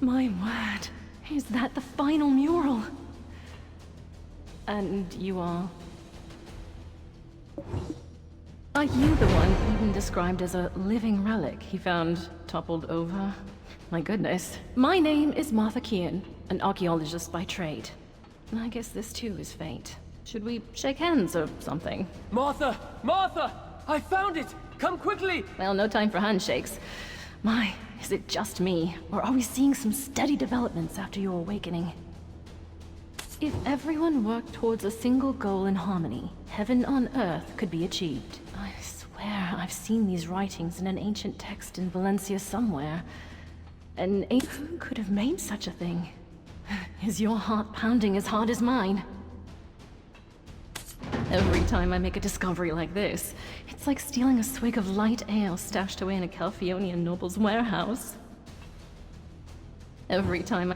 My word. Is that the final mural? And you are? Are you the one Eden described as a living relic he found toppled over? My goodness. My name is Martha Kean, an archaeologist by trade. I guess this too is fate. Should we shake hands or something? Martha! Martha! I found it! Come quickly! Well, no time for handshakes. My, is it just me? Or are we seeing some steady developments after your awakening? If everyone worked towards a single goal in harmony, heaven on earth could be achieved. I swear I've seen these writings in an ancient text in Valencia somewhere. Who could have made such a thing? Is your heart pounding as hard as mine? Every time I make a discovery like this, it's like stealing a swig of light ale stashed away in a Calphionian noble's warehouse. Every time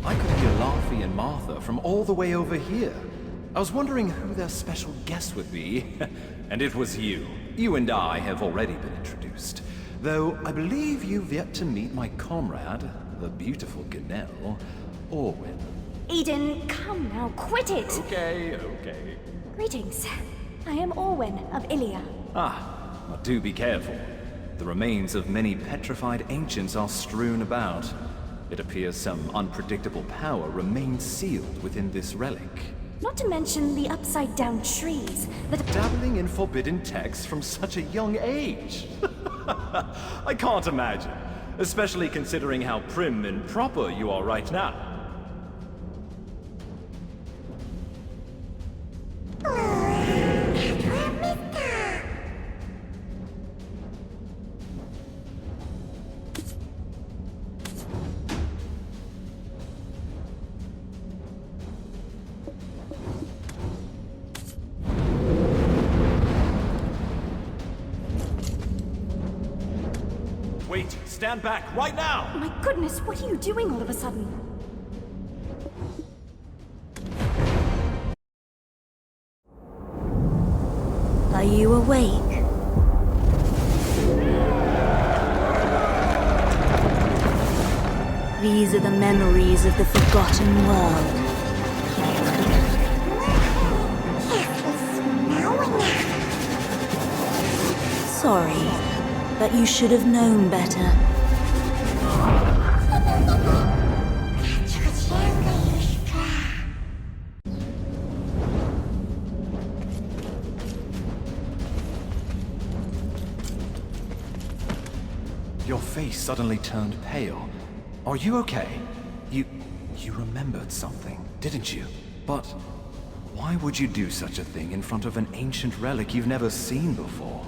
I could hear Laffy and Martha from all the way over here. I was wondering who their special guest would be, and it was you. You and I have already been introduced, though I believe you've yet to meet my comrade, the beautiful Ganelle, Orwin. Eden, come now, quit it! Okay. Greetings. I am Orwin of Ilia. But do be careful. The remains of many petrified ancients are strewn about. It appears some unpredictable power remains sealed within this relic. Not to mention the upside-down trees that... Dabbling in forbidden texts from such a young age? I can't imagine, especially considering how prim and proper you are right now. Wait, stand back, right now! My goodness, what are you doing all of a sudden? Are you awake? These are the memories of the forgotten world. Sorry, but you should have known better. Your face suddenly turned pale. Are you okay? You remembered something, didn't you? But why would you do such a thing in front of an ancient relic you've never seen before?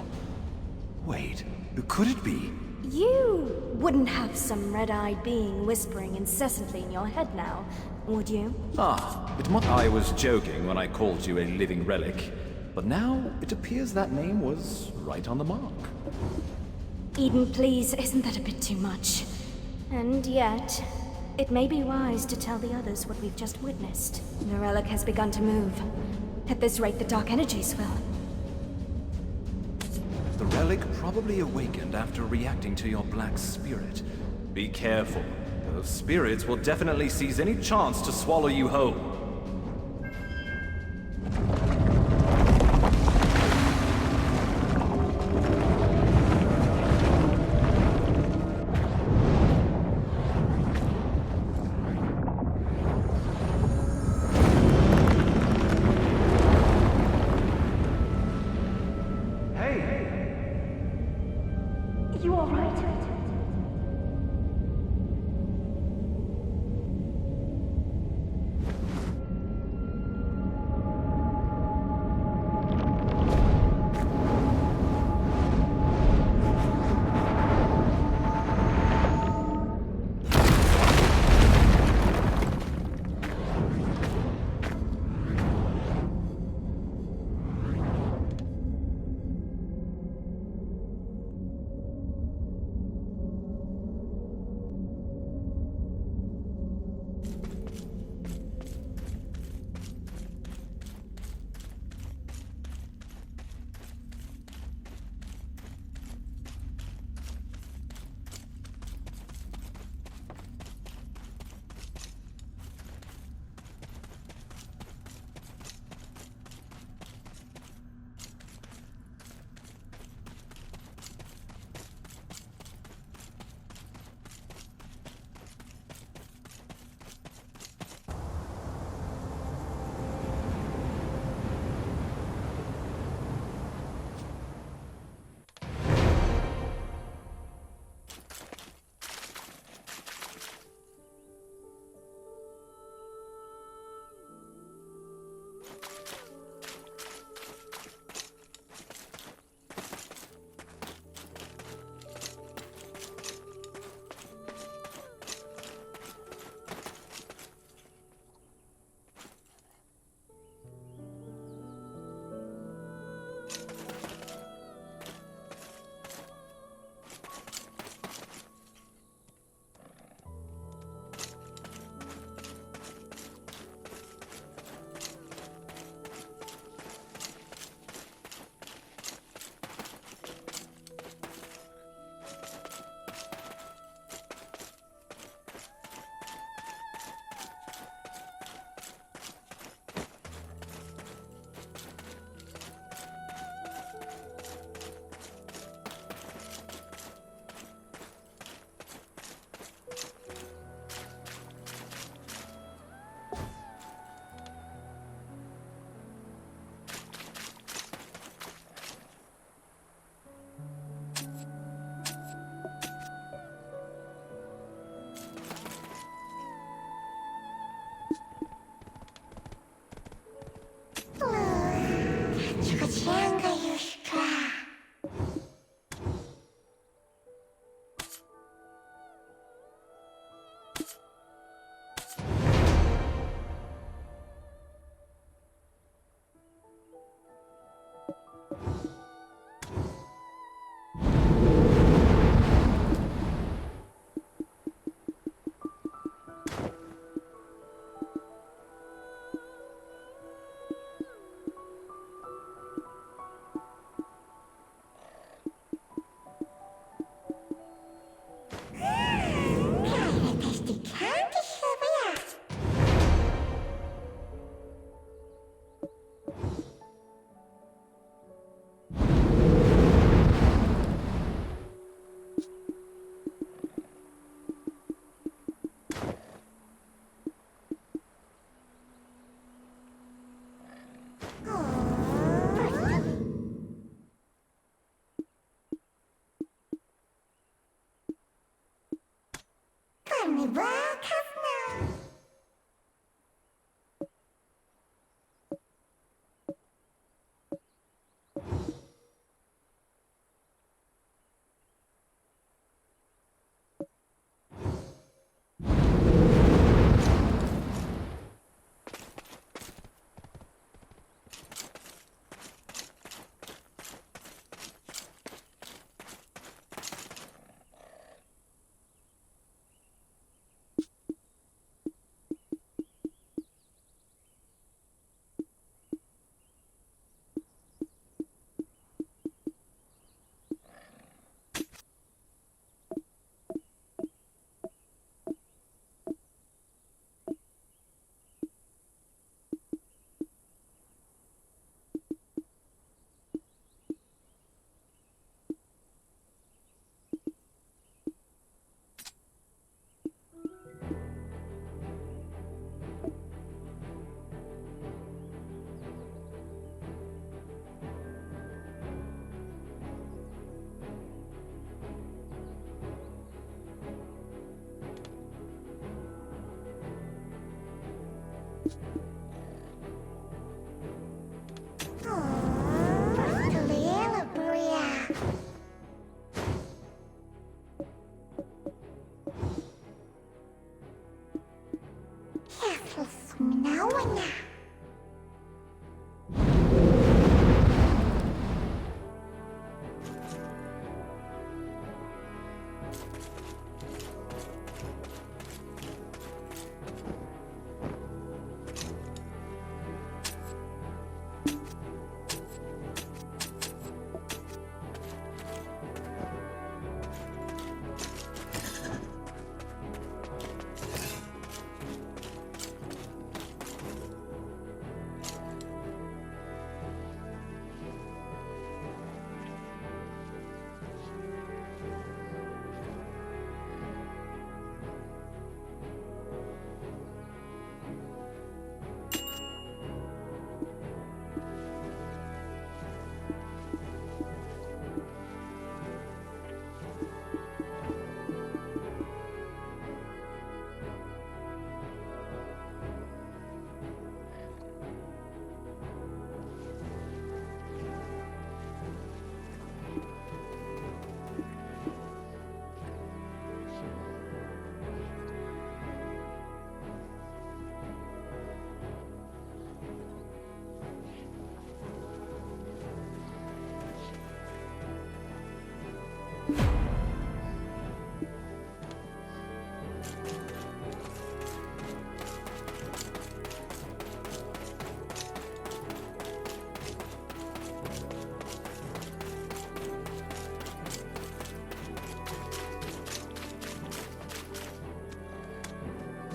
Wait, could it be? You wouldn't have some red-eyed being whispering incessantly in your head now, would you? I was joking when I called you a living relic, but now it appears that name was right on the mark. Eden, please, isn't that a bit too much? And yet, it may be wise to tell the others what we've just witnessed. The relic has begun to move. At this rate, the dark energies will. The relic probably awakened after reacting to your black spirit. Be careful. Those spirits will definitely seize any chance to swallow you whole. You alright?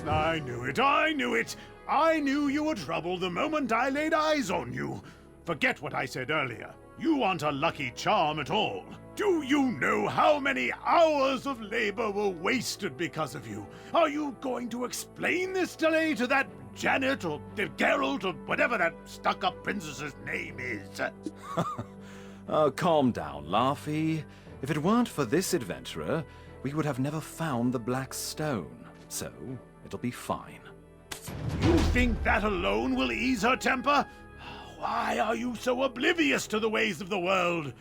I knew it, I knew it! I knew you were trouble the moment I laid eyes on you. Forget what I said earlier. You aren't a lucky charm at all. Do you know how many hours of labor were wasted because of you? Are you going to explain this delay to that Janet or Geralt or whatever that stuck-up princess's name is? Calm down, Laufey. If it weren't for this adventurer, we would have never found the Black Stone. So, it'll be fine. You think that alone will ease her temper? Why are you so oblivious to the ways of the world?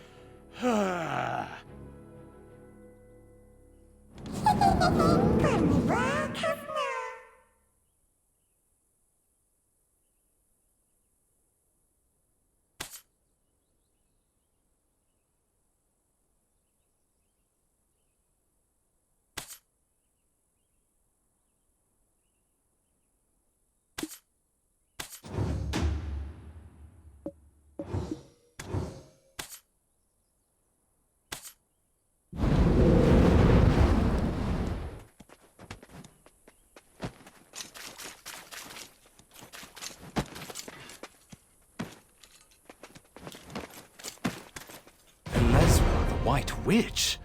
White Witch?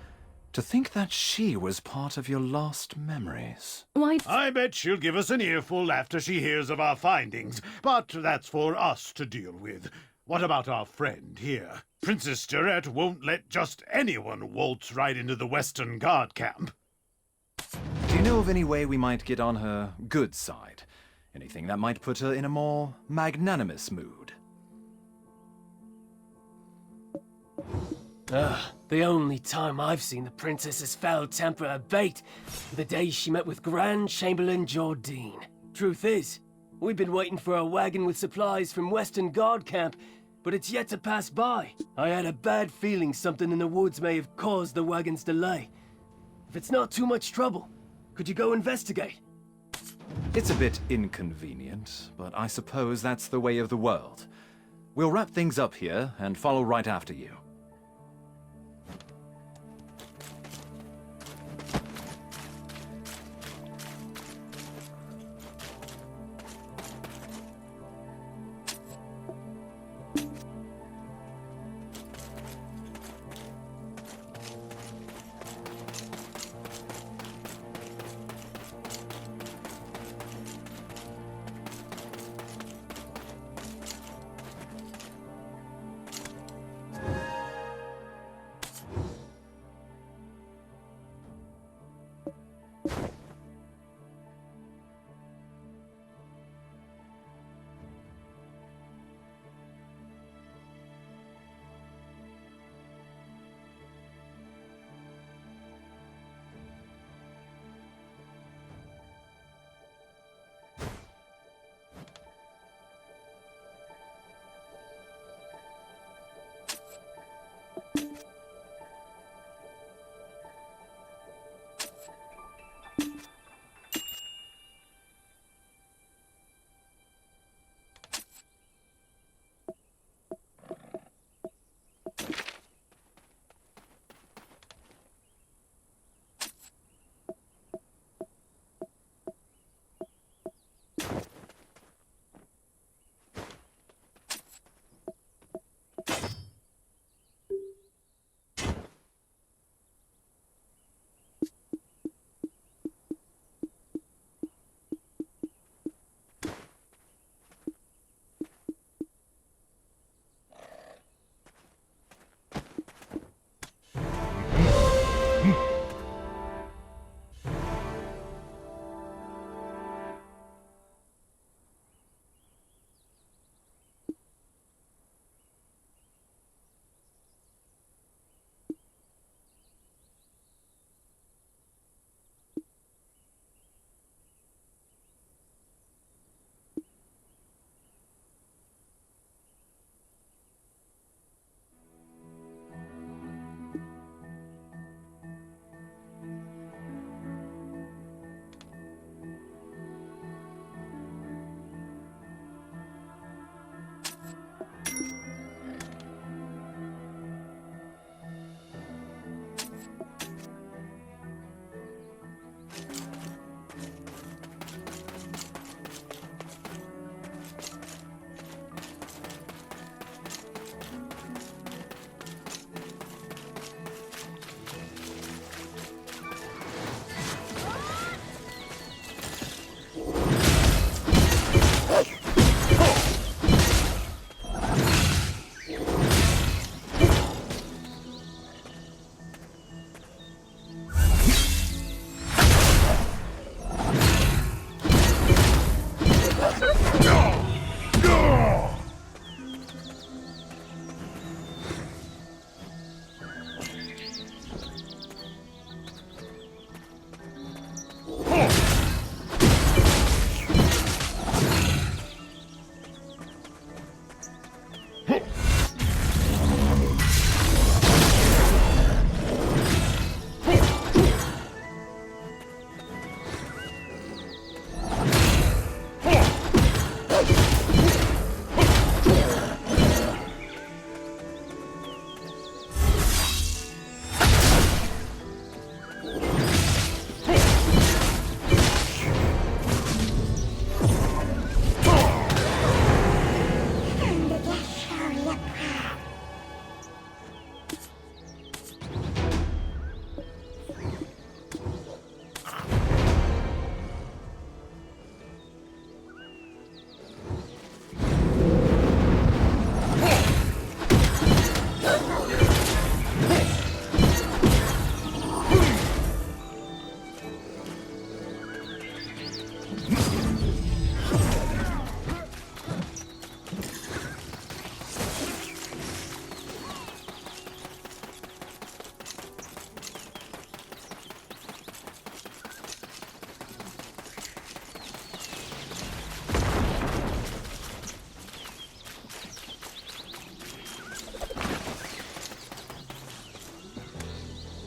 To think that she was part of your lost memories. White... I bet she'll give us an earful after she hears of our findings, but that's for us to deal with. What about our friend here? Princess Durette won't let just anyone waltz right into the Western Guard camp. Do you know of any way we might get on her good side? Anything that might put her in a more magnanimous mood? The only time I've seen the princess's foul temper abate, the day she met with Grand Chamberlain Jordine. Truth is, we've been waiting for a wagon with supplies from Western Guard camp, but it's yet to pass by. I had a bad feeling something in the woods may have caused the wagon's delay. If it's not too much trouble, could you go investigate? It's a bit inconvenient, but I suppose that's the way of the world. We'll wrap things up here and follow right after you.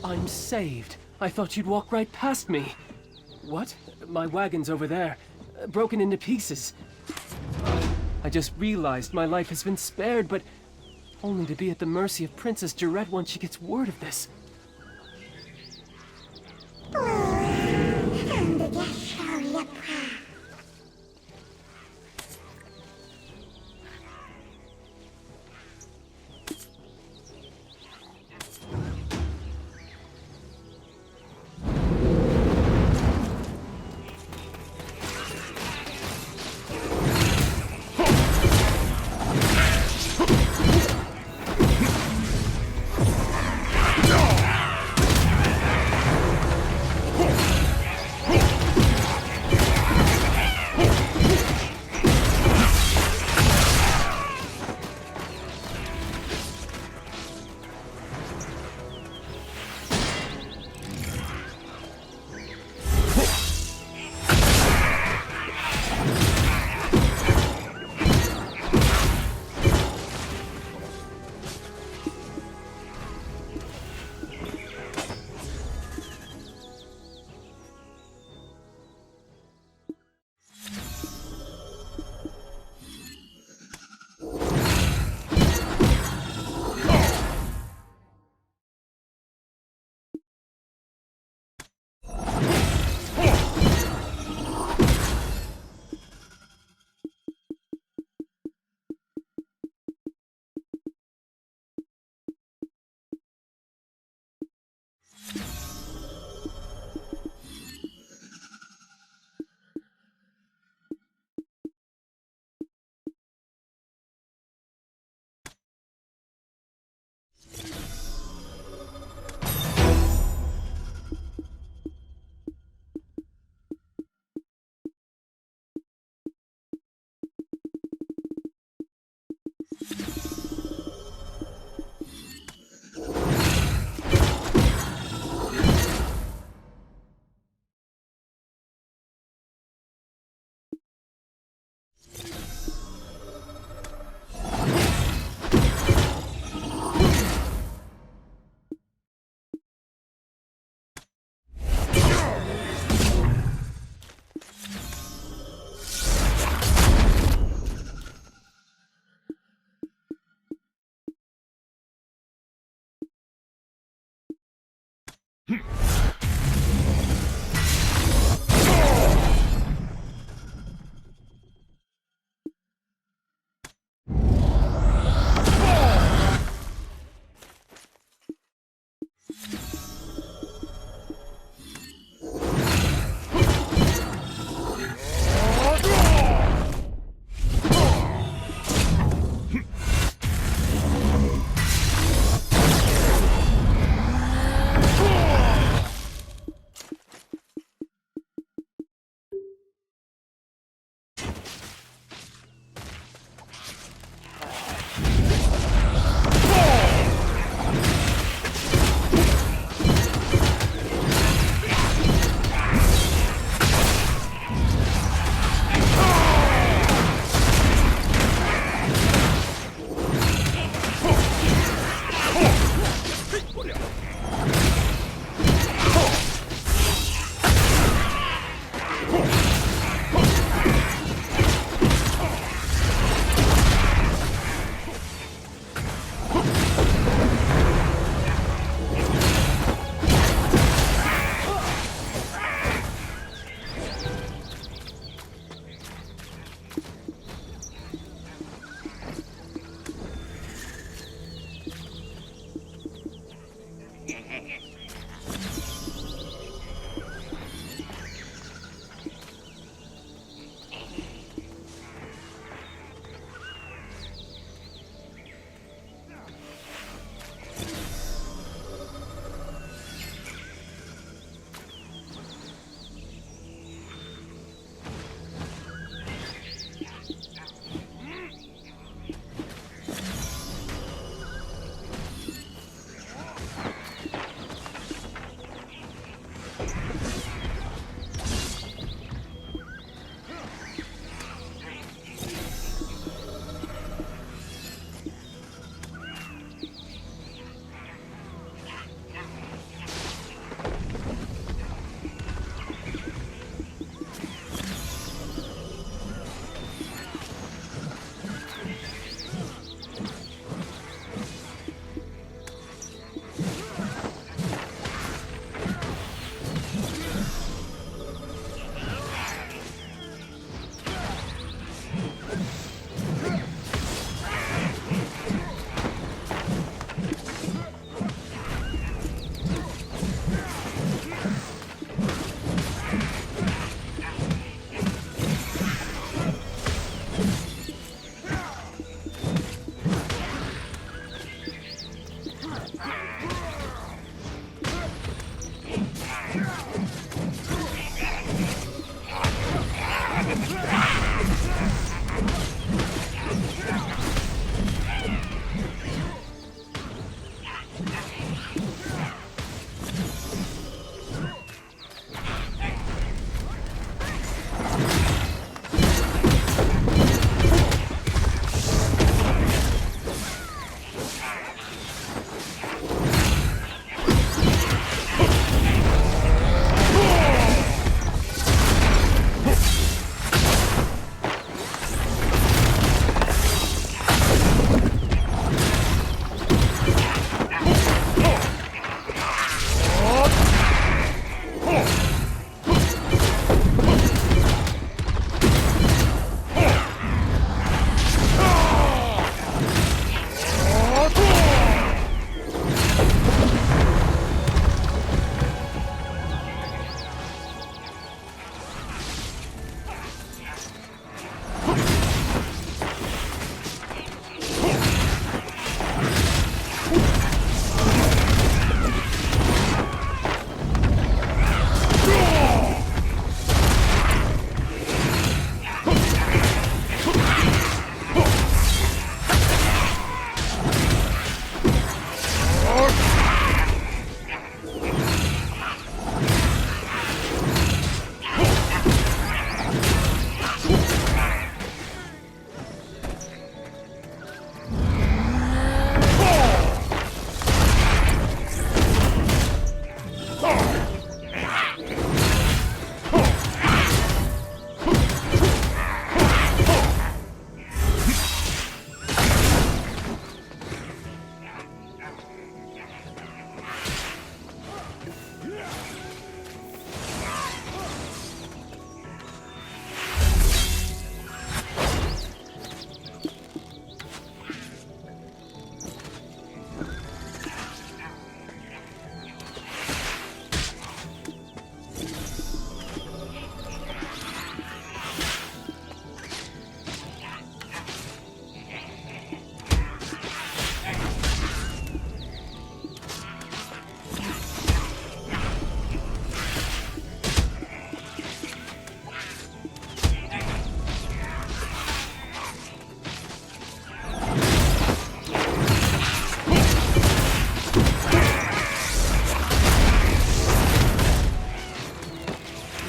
I'm saved. I thought you'd walk right past me. What? My wagon's over there, broken into pieces. I just realized my life has been spared, but only to be at the mercy of Princess Jarette once she gets word of this.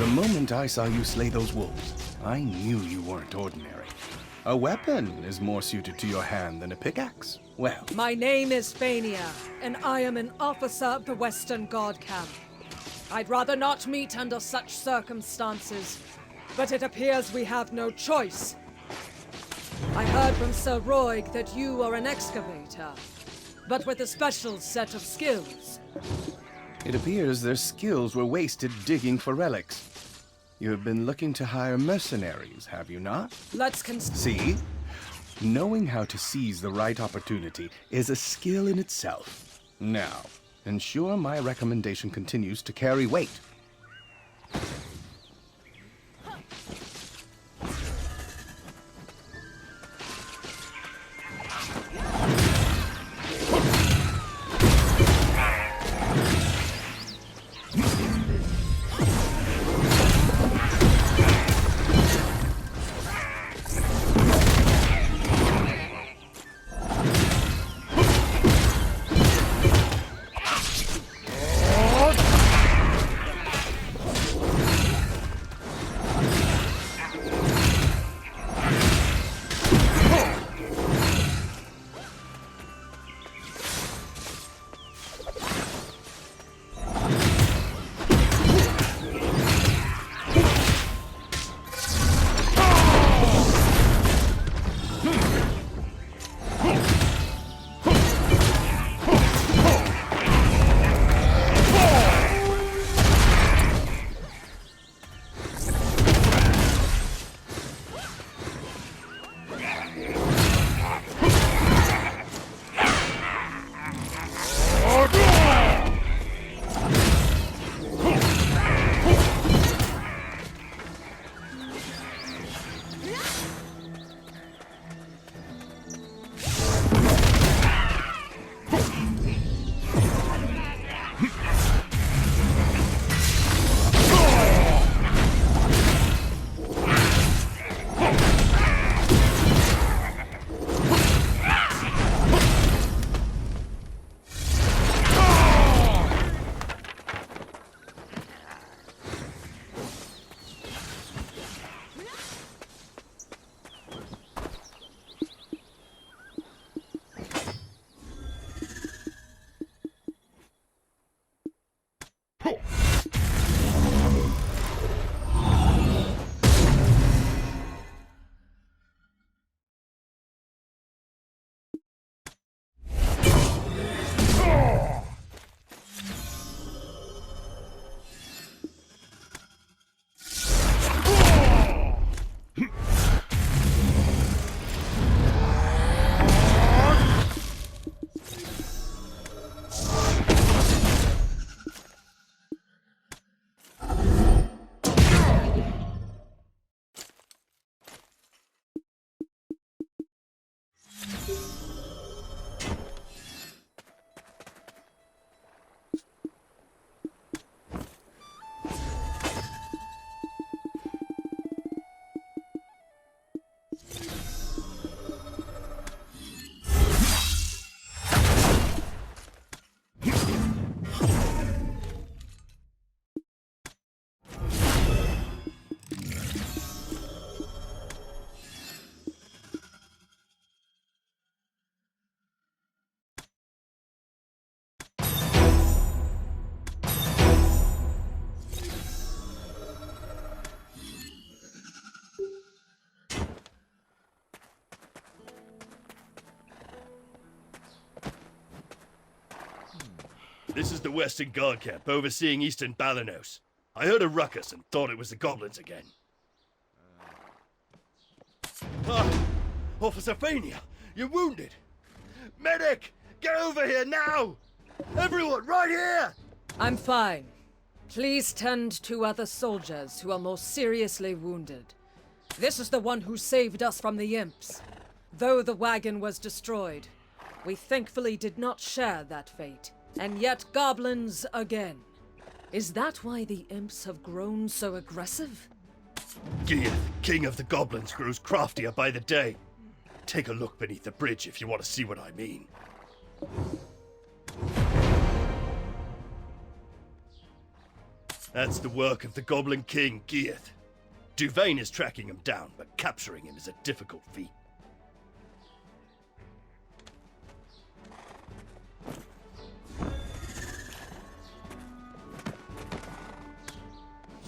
moment I saw you slay those wolves, I knew you weren't ordinary. A weapon is more suited to your hand than a pickaxe. Well, My name is Fania, and I am an officer of the Western Guard Camp. I'd rather not meet under such circumstances, but it appears we have no choice. I heard from Sir Roig that you are an excavator, but with a special set of skills. it appears their skills were wasted digging for relics. You have been looking to hire mercenaries, have you not? Let's See? Knowing how to seize the right opportunity is a skill in itself. Now, ensure my recommendation continues to carry weight. This is the Western Guard Camp, overseeing Eastern Balanos. I heard a ruckus and thought it was the goblins again. Officer Fania, you're wounded! Medic! Get over here now! Everyone, right here! I'm fine. Please tend to other soldiers who are more seriously wounded. This is the one who saved us from the imps. Though the wagon was destroyed, we thankfully did not share that fate. And yet goblins again. Is that why the imps have grown so aggressive? Geath, king of the goblins, grows craftier by the day. Take a look beneath the bridge if you want to see what I mean. That's the work of the Goblin King, Geath. Duvain is tracking him down, but capturing him is a difficult feat.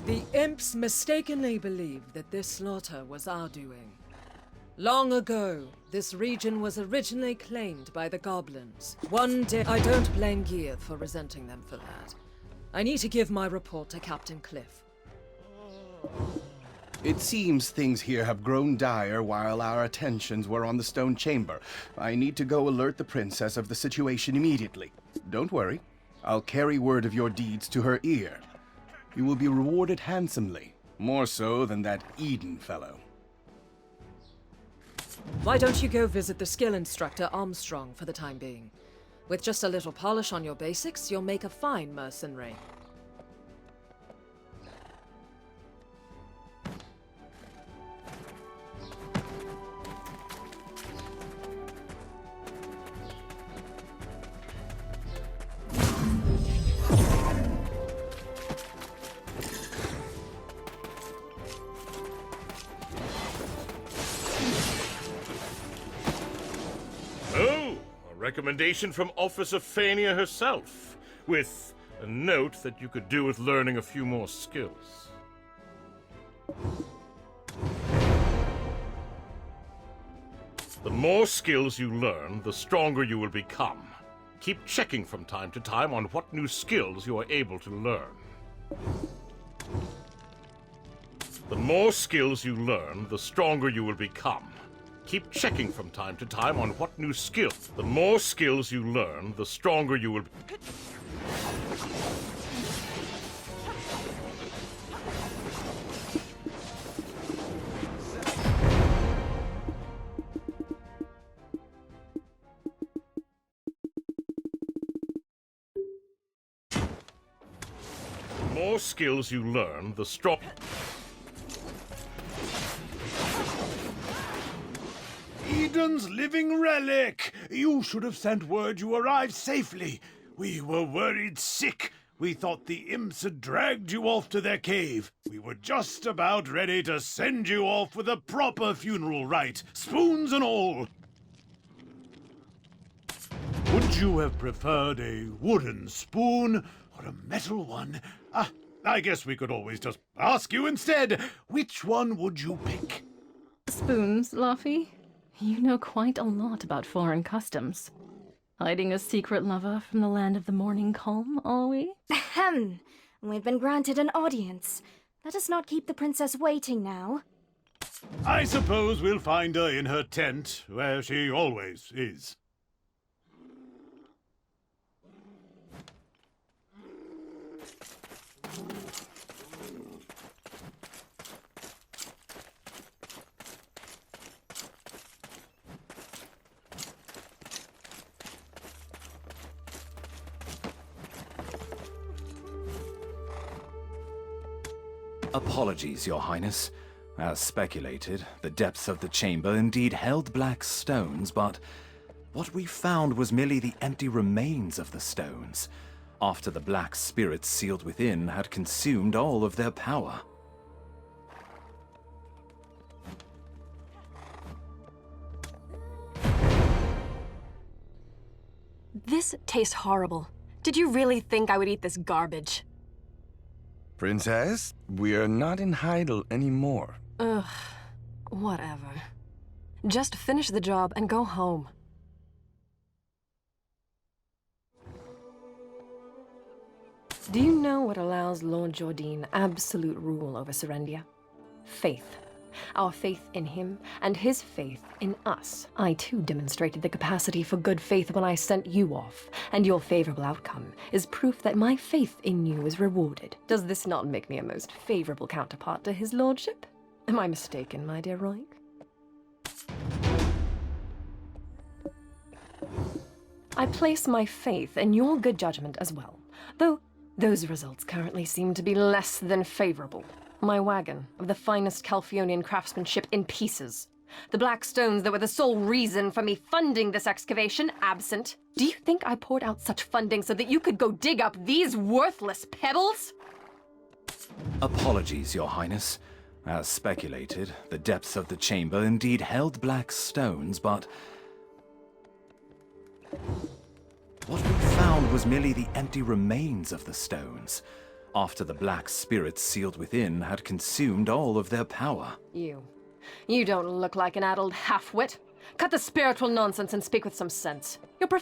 The imps mistakenly believed that this slaughter was our doing. Long ago, this region was originally claimed by the goblins. One day, I don't blame Geath for resenting them for that. I need to give my report to Captain Cliff. It seems things here have grown dire while our attentions were on the stone chamber. I need to go alert the princess of the situation immediately. Don't worry. I'll carry word of your deeds to her ear. You will be rewarded handsomely, more so than that Eden fellow. Why don't you go visit the skill instructor Armstrong for the time being? With just a little polish on your basics, you'll make a fine mercenary. Recommendation from Officer Fania herself, with a note that you could do with learning a few more skills. The more skills you learn, the stronger you will become. Keep checking from time to time on what new skills you are able to learn. The more skills you learn, the stronger you will become. Keep checking from time to time on what new skills. The more skills you learn, the stronger you will be. The more skills you learn, the strong. Eden's living relic! You should have sent word you arrived safely. We were worried sick. We thought the imps had dragged you off to their cave. We were just about ready to send you off with a proper funeral rite, spoons and all. Would you have preferred a wooden spoon or a metal one? I guess we could always just ask you instead. Which one would you pick? Spoons, Luffy? You know quite a lot about foreign customs. Hiding a secret lover from the land of the morning calm, are we? Ahem. We've been granted an audience. Let us not keep the princess waiting now. I suppose we'll find her in her tent, where she always is. Apologies, Your Highness. As speculated, the depths of the chamber indeed held black stones, but what we found was merely the empty remains of the stones, after the black spirits sealed within had consumed all of their power. This tastes horrible. Did you really think I would eat this garbage? Princess, we're not in Heidel anymore. Ugh, whatever. Just finish the job and go home. Do you know what allows Lord Jordine absolute rule over Serendia? Faith. Our faith in him, and his faith in us. I too demonstrated the capacity for good faith when I sent you off, and your favorable outcome is proof that my faith in you is rewarded. Does this not make me a most favorable counterpart to his lordship? Am I mistaken, my dear Roig? I place my faith in your good judgment as well, though those results currently seem to be less than favorable. My wagon, of the finest Calphionian craftsmanship, in pieces. The black stones that were the sole reason for me funding this excavation, absent. Do you think I poured out such funding so that you could go dig up these worthless pebbles? Apologies, Your Highness. As speculated, the depths of the chamber indeed held black stones, but what we found was merely the empty remains of the stones, after the black spirits sealed within had consumed all of their power. You don't look like an addled half-wit. Cut the spiritual nonsense and speak with some sense.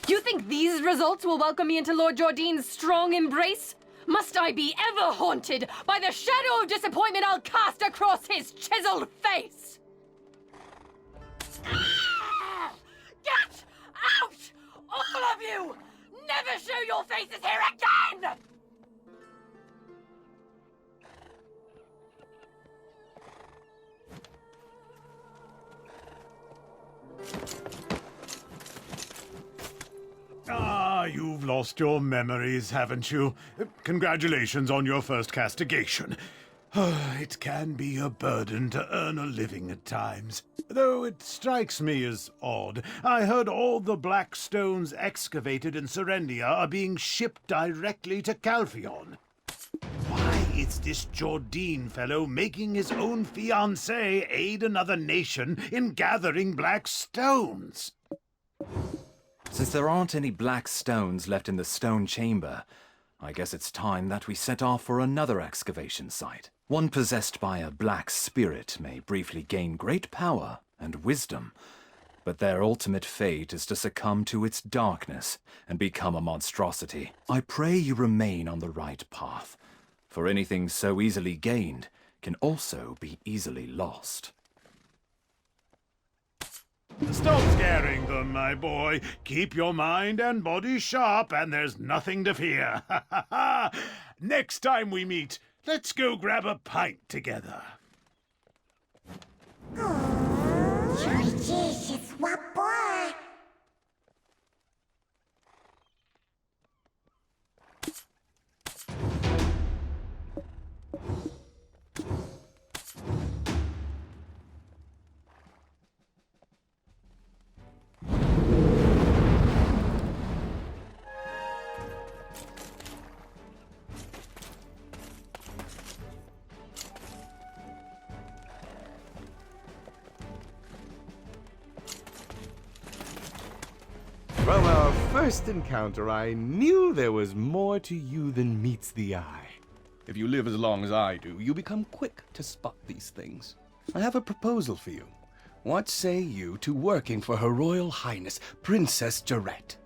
You think these results will welcome me into Lord Jordine's strong embrace? Must I be ever haunted by the shadow of disappointment I'll cast across his chiseled face? Ah! Get out! All of you! Never show your faces here again! Ah, you've lost your memories, haven't you? Congratulations on your first castigation. It can be a burden to earn a living at times. Though it strikes me as odd. I heard all the black stones excavated in Serendia are being shipped directly to Calphion. Why is this Jordine fellow making his own fiancée aid another nation in gathering black stones? Since there aren't any black stones left in the stone chamber, I guess it's time that we set off for another excavation site. One possessed by a black spirit may briefly gain great power and wisdom, but their ultimate fate is to succumb to its darkness and become a monstrosity. I pray you remain on the right path, for anything so easily gained can also be easily lost. Stop scaring them, my boy. Keep your mind and body sharp, and there's nothing to fear. Next time we meet, let's go grab a pint together. From our first encounter, I knew there was more to you than meets the eye. If you live as long as I do, you become quick to spot these things. I have a proposal for you. What say you to working for Her Royal Highness, Princess Jarette?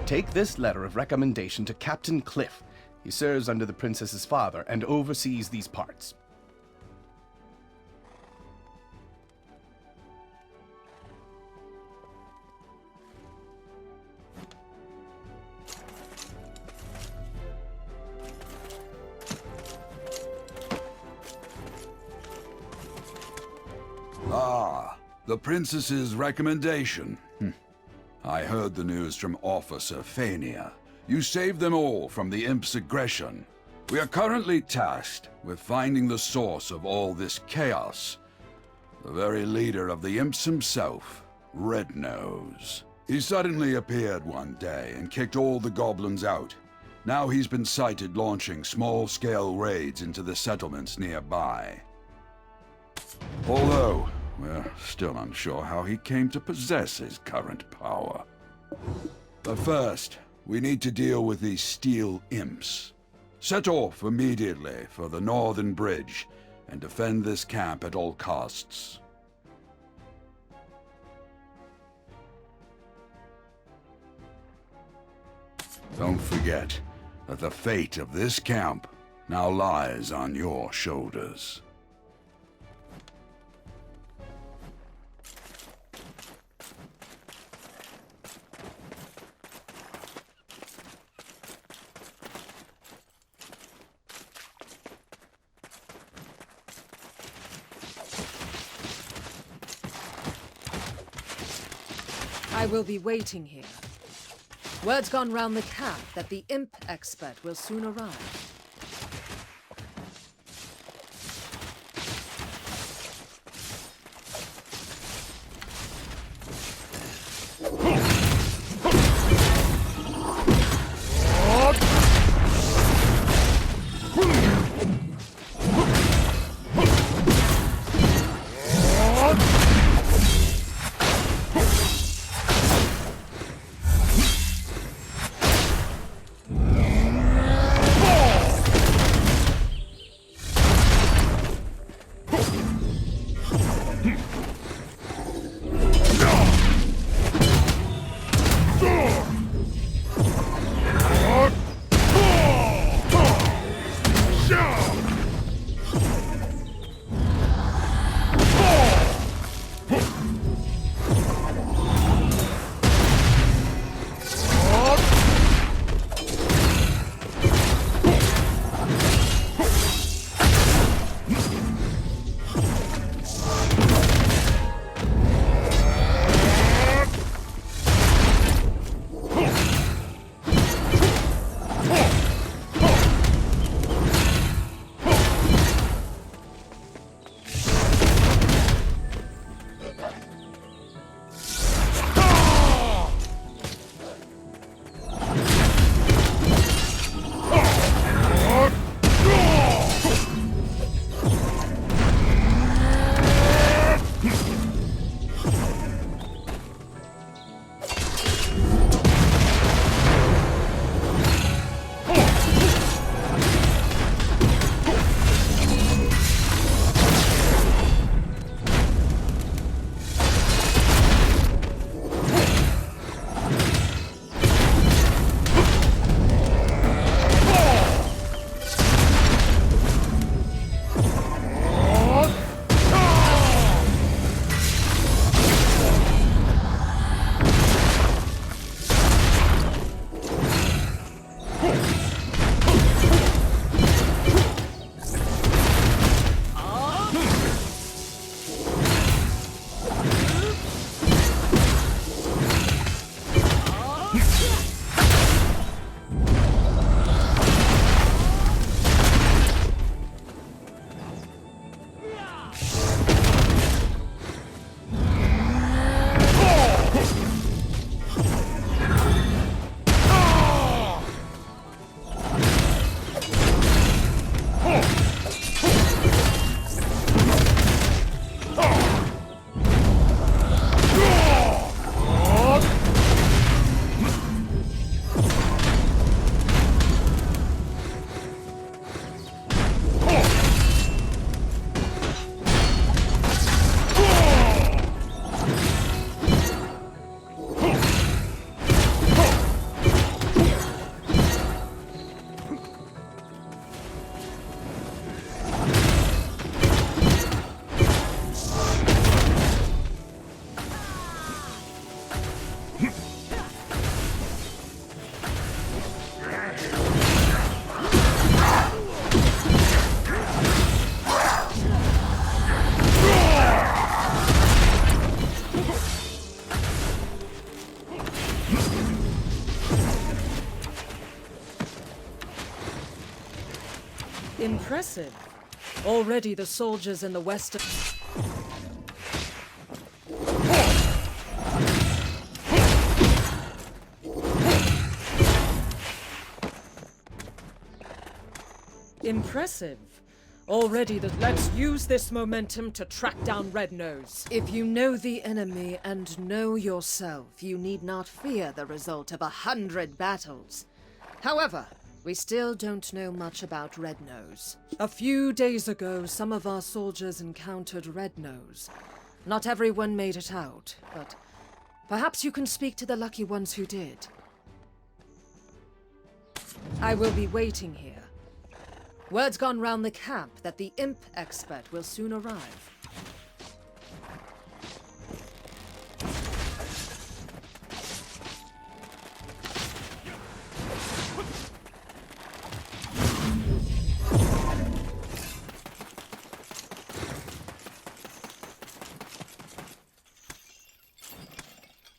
Take this letter of recommendation to Captain Cliff. He serves under the princess's father and oversees these parts. Ah, the princess's recommendation. I heard the news from Officer Fania. You saved them all from the Imp's aggression. We are currently tasked with finding the source of all this chaos. The very leader of the Imps himself, Red Nose. He suddenly appeared one day and kicked all the goblins out. Now he's been sighted launching small-scale raids into the settlements nearby. Although, we're still unsure how he came to possess his current power. But first, we need to deal with these steel imps. Set off immediately for the northern bridge and defend this camp at all costs. Don't forget that the fate of this camp now lies on your shoulders. I will be waiting here. Word's gone round the camp that the imp expert will soon arrive. Impressive. Already the soldiers in the western... Impressive. Already the... Let's use this momentum to track down Red Nose. If you know the enemy and know yourself, you need not fear the result of 100 battles. However, We still don't know much about Red Nose. A few days ago, some of our soldiers encountered Red Nose. Not everyone made it out, but perhaps you can speak to the lucky ones who did. I will be waiting here. Word's gone round the camp that the imp expert will soon arrive.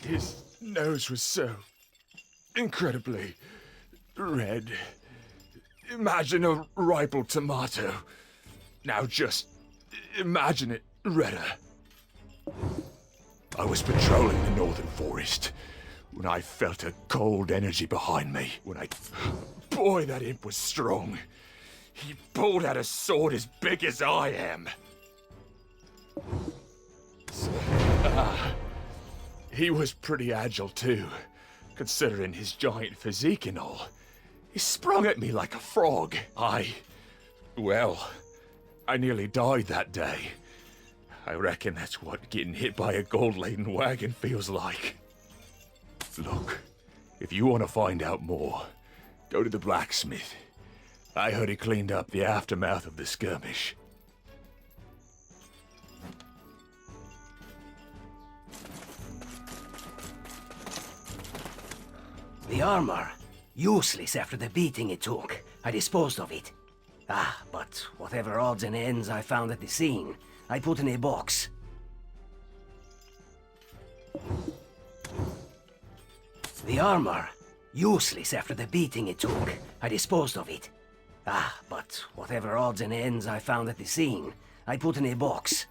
His nose was so incredibly red. Imagine a ripe tomato. Now just imagine it redder. I was patrolling the northern forest when I felt a cold energy behind me. Boy, that imp was strong. He pulled out a sword as big as I am. He was pretty agile too, considering his giant physique and all. He sprung at me like a frog. I nearly died that day. I reckon that's what getting hit by a gold-laden wagon feels like. Look, if you want to find out more, go to the blacksmith. I heard he cleaned up the aftermath of the skirmish. The armor. Useless after the beating it took. I disposed of it. But whatever odds and ends I found at the scene, I put in a box. The armor. Useless after the beating it took. I disposed of it. But whatever odds and ends I found at the scene, I put in a box.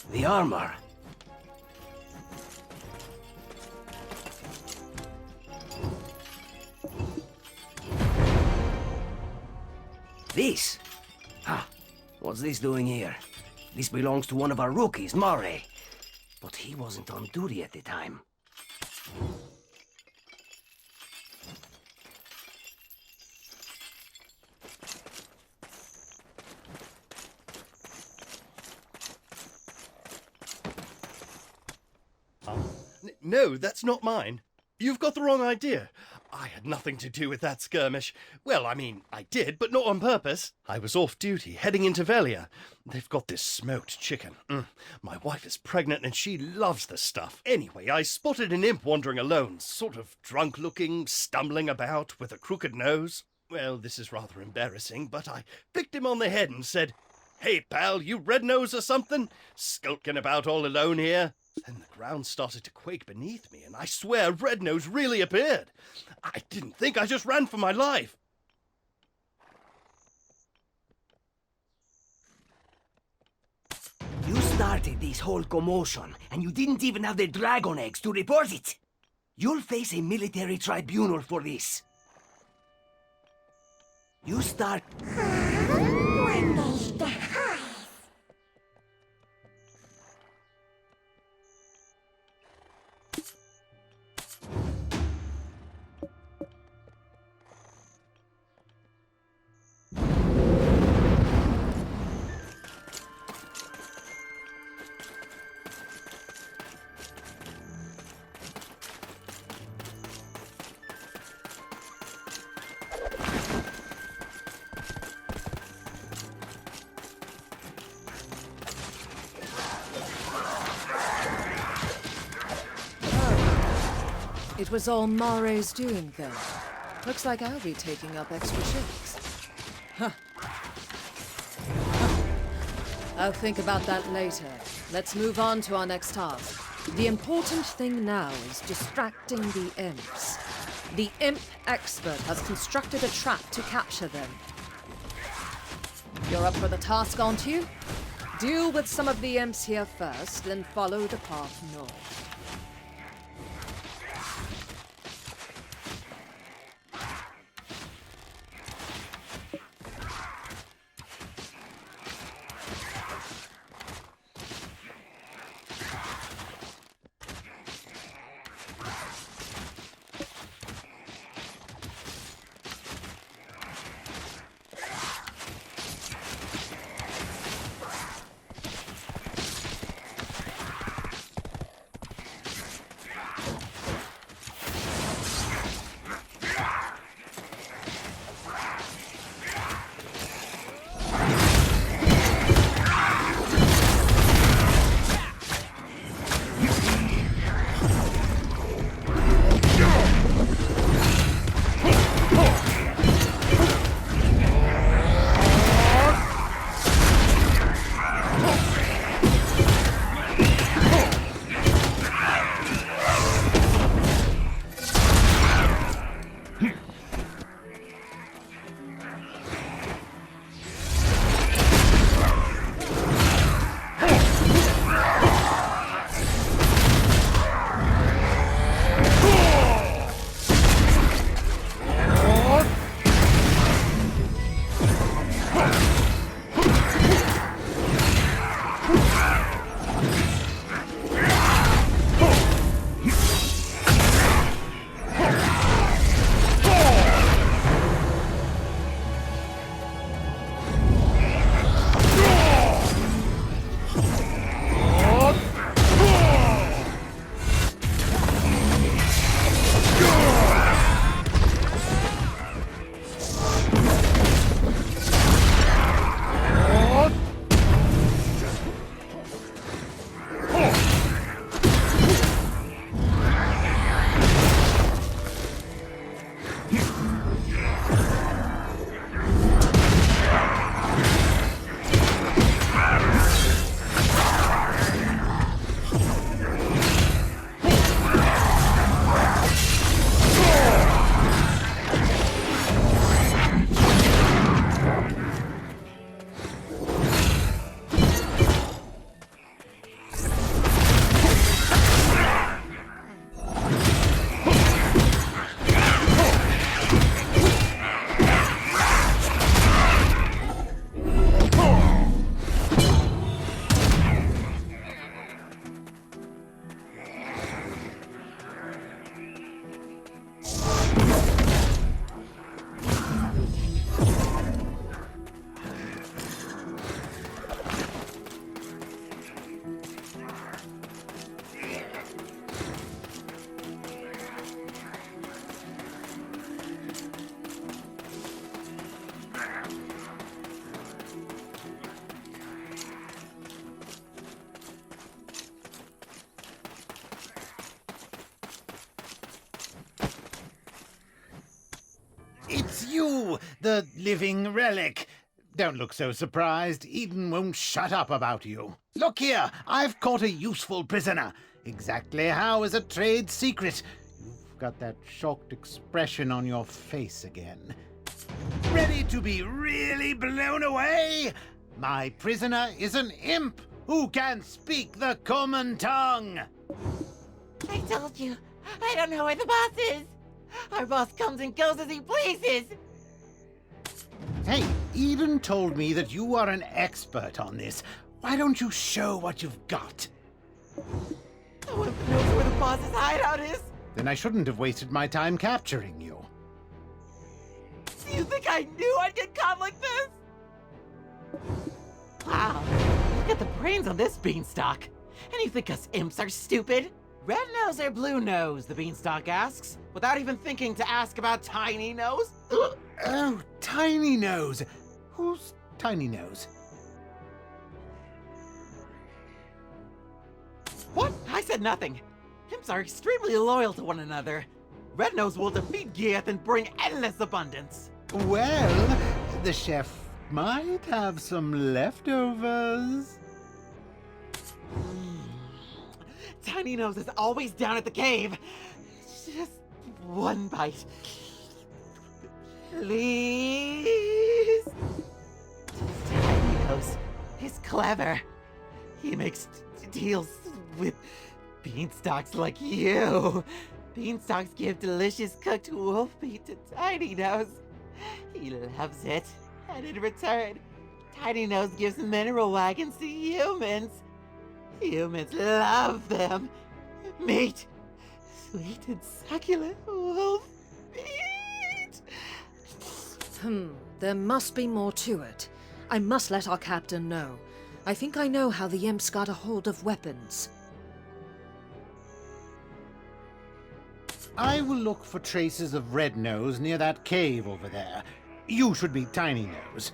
The armor. This? What's this doing here? This belongs to one of our rookies, Murray. But he wasn't on duty at the time. No, that's not mine. You've got the wrong idea. I had nothing to do with that skirmish. Well, I mean, I did, but not on purpose. I was off duty, heading into Velia. They've got this smoked chicken. My wife is pregnant and she loves the stuff. Anyway, I spotted an imp wandering alone, sort of drunk-looking, stumbling about with a crooked nose. Well, this is rather embarrassing, but I flicked him on the head and said, "Hey, pal, you red nose or something? Skulking about all alone here?" Then the ground started to quake beneath me, and I swear Red Nose really appeared. I didn't think, I just ran for my life. You started this whole commotion, and you didn't even have the dragon eggs to report it. You'll face a military tribunal for this. You start... It was all Mare's doing, then. Looks like I'll be taking up extra shifts. Huh. I'll think about that later. Let's move on to our next task. The important thing now is distracting the imps. The imp expert has constructed a trap to capture them. You're up for the task, aren't you? Deal with some of the imps here first, then follow the path north. It's you, the living relic. Don't look so surprised. Eden won't shut up about you. Look here, I've caught a useful prisoner. Exactly how is a trade secret. You've got that shocked expression on your face again. Ready to be really blown away? My prisoner is an imp who can speak the common tongue. I told you, I don't know where the boss is. Our boss comes and goes as he pleases. Hey, Eden told me that you are an expert on this. Why don't you show what you've got? No one knows where the boss's hideout is. Then I shouldn't have wasted my time capturing you. Do you think I knew I'd get caught like this? Wow, look at the brains on this beanstalk. And you think us imps are stupid? Red nose or blue nose, the beanstalk asks, without even thinking to ask about Tiny Nose. Oh, Tiny Nose. Who's Tiny Nose? What? I said nothing. Imps are extremely loyal to one another. Red Nose will defeat Geath and bring endless abundance. Well, the chef might have some leftovers. Tiny Nose is always down at the cave. Just one bite. Please? Tiny Nose is clever. He makes deals with beanstalks like you. Beanstalks give delicious cooked wolf meat to Tiny Nose. He loves it. And in return, Tiny Nose gives mineral wagons to humans. Humans love them. Meat. Sweet and succulent wolf meat. There must be more to it. I must let our captain know. I think I know how the imps got a hold of weapons. I will look for traces of Red Nose near that cave over there. You should be Tiny Nose.